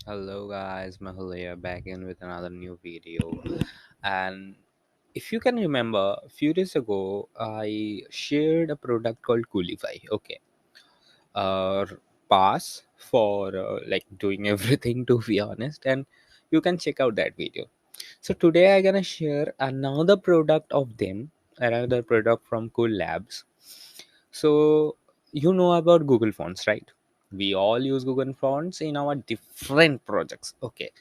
Hello guys, Mehul here back in with another new video. And if you can remember, a few days ago, I shared a product called Coolify. Okay, uh, pass for like doing everything to be honest, and you can check out that video. So today I'm gonna share another product of them, another product from Coollabs. So you know about Google Fonts, right? We all use Google Fonts in our different projects. Okay,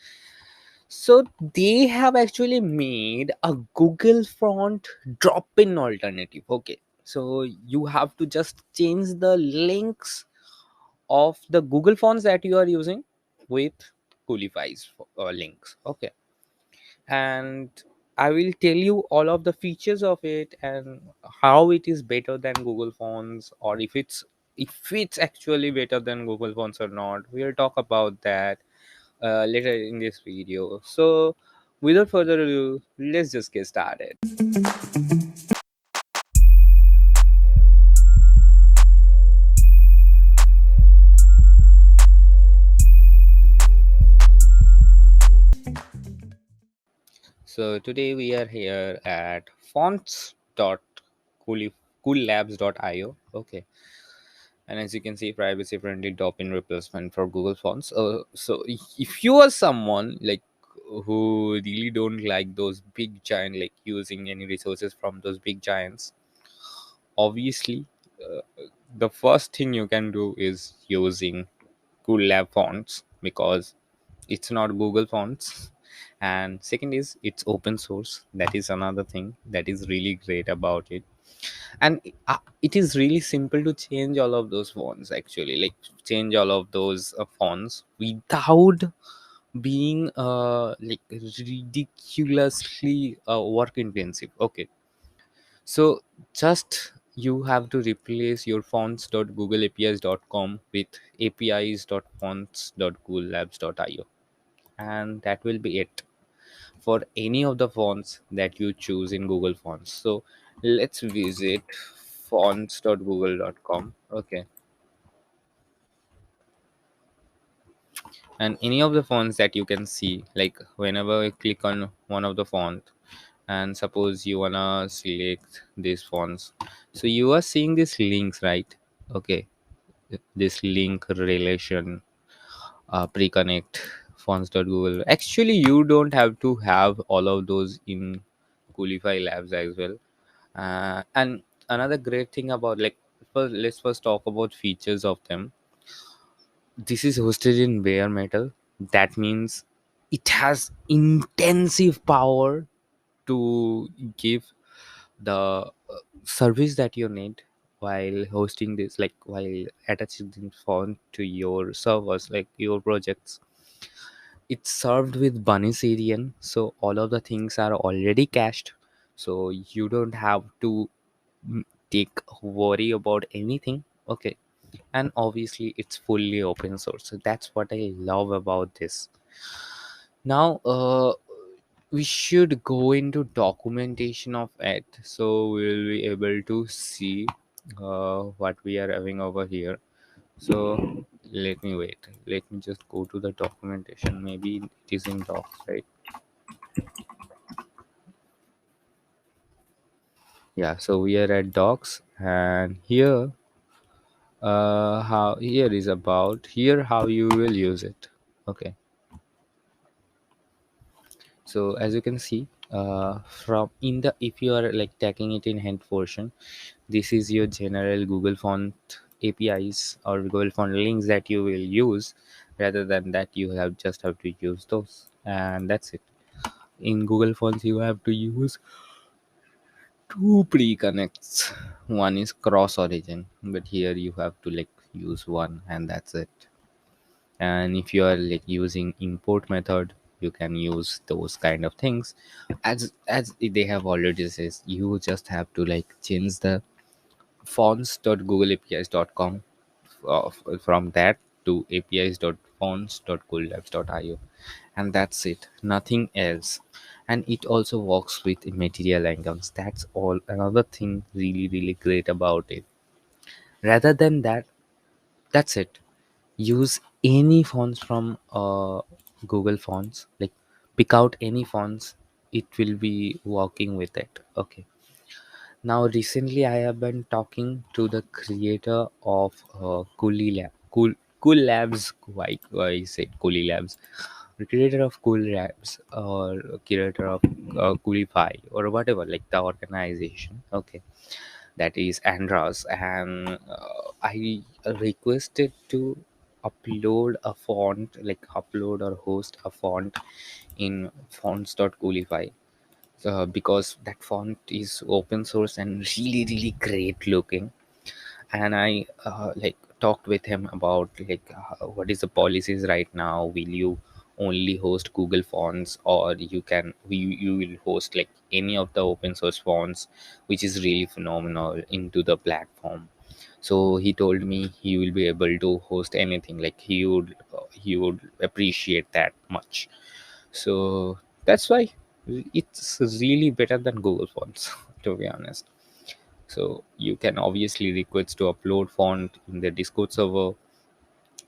so they have actually made a Google font drop-in alternative. Okay. So you have to just change the links of the Google fonts that you are using with Coolify's links. Okay. And I will tell you all of the features of it and how it is better than Google fonts, or if it's actually better than Google fonts or not. We'll talk about that later in this video. So, without further ado, let's just get started. So, today we are here at fonts.coollabs.io. Okay, and as you can see, privacy friendly drop-in replacement for Google Fonts. So, if you are someone like who really don't like those big giant, like using any resources from those big giants, obviously uh, the first thing you can do is using Coollab fonts because it's not Google fonts, and second is it's open source. That is another thing that is really great about it. And it is really simple to change all of those fonts, actually, like change all of those fonts without being like ridiculously work intensive. Okay, so just you have to replace your fonts.googleapis.com with apis.fonts.coollabs.io, and that will be it for any of the fonts that you choose in Google Fonts. So let's visit fonts.google.com. Okay, and any of the fonts that you can see, like whenever I click on one of the font, and suppose you wanna select these fonts, so you are seeing these links, right? Okay, this link relation, pre-connect fonts.google. Actually, you don't have to have all of those in Coolify Labs as well. And another great thing about, like, let's first talk about features of them. This is hosted in bare metal. That means it has intensive power to give the service that you need while hosting this, like while attaching the font to your servers, like your projects. It's served with bunny cdn, so all of the things are already cached, so you don't have to take worry about anything. Okay, and obviously it's fully open source, so that's what I love about this. Now we should go into documentation of it, so we'll be able to see what we are having over here. So let me just go to the documentation. Maybe it is in docs, right? Yeah, so we are at docs, and here how here is about here how you will use it. Okay, so as you can see, from in the, if you are like tagging it in hand portion, this is your general Google font apis or Google font links that you will use. Rather than that, you have just have to use those, and that's it. In Google fonts you have to use two pre-connects. One is cross origin, but here you have to like use one, and that's it. And if you are like using import method, you can use those kind of things. As they have already says, you just have to like change the fonts.googleapis.com, from that to apis.fonts.coollabs.io, and that's it, nothing else. And it also works with material icons. That's all, another thing really great about it. Rather than that, that's it. Use any fonts from Google Fonts. Like, pick out any fonts, it will be working with it. Okay. Now, recently, I have been talking to the creator of Cool Labs. Why I said Coolie Labs? The creator of Cool Labs, or creator of Coolify, or whatever, like the organization. Okay, that is Andras, and I requested to upload a font, like upload or host a font in fonts.coolify, because that font is open source and really really great looking. And I like talked with him about like what is the policies right now. Will you only host Google fonts, or you will host like any of the open source fonts, which is really phenomenal into the platform. So he told me he will be able to host anything, like he would appreciate that much. So that's why it's really better than Google fonts to be honest. So you can obviously request to upload font in the Discord server.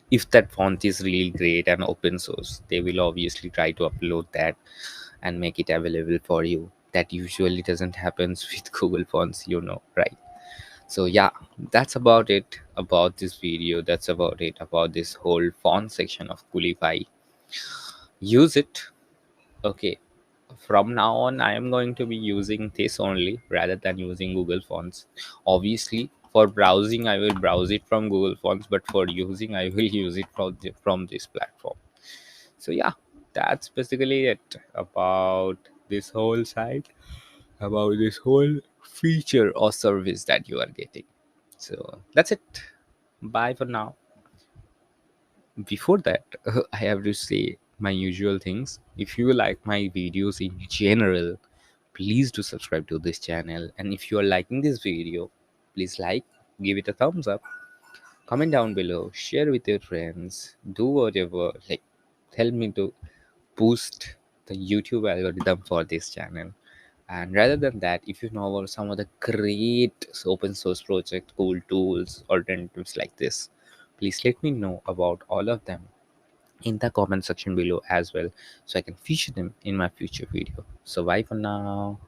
If that font is really great and open source, they will obviously try to upload that and make it available for you. That usually doesn't happens with Google fonts, right? So yeah, that's about it about this video. That's about it about this whole font section of Coolify. Use it. Okay, from now on I am going to be using this only rather than using Google Fonts. Obviously, for browsing I will browse it from Google Fonts, but for using I will use it from this platform. So yeah, that's basically it about this whole site, about this whole feature or service that you are getting. So that's it. Bye for now. Before that, I have to say my usual things. If you like my videos in general, please do subscribe to this channel. And if you are liking this video, please like, give it a thumbs up, comment down below, share with your friends, do whatever, like help me to boost the YouTube algorithm for this channel. And rather than that, if you know about some of the great open source project, cool tools, alternatives like this, please let me know about all of them in the comment section below as well, so I can feature them in my future video. So bye for now.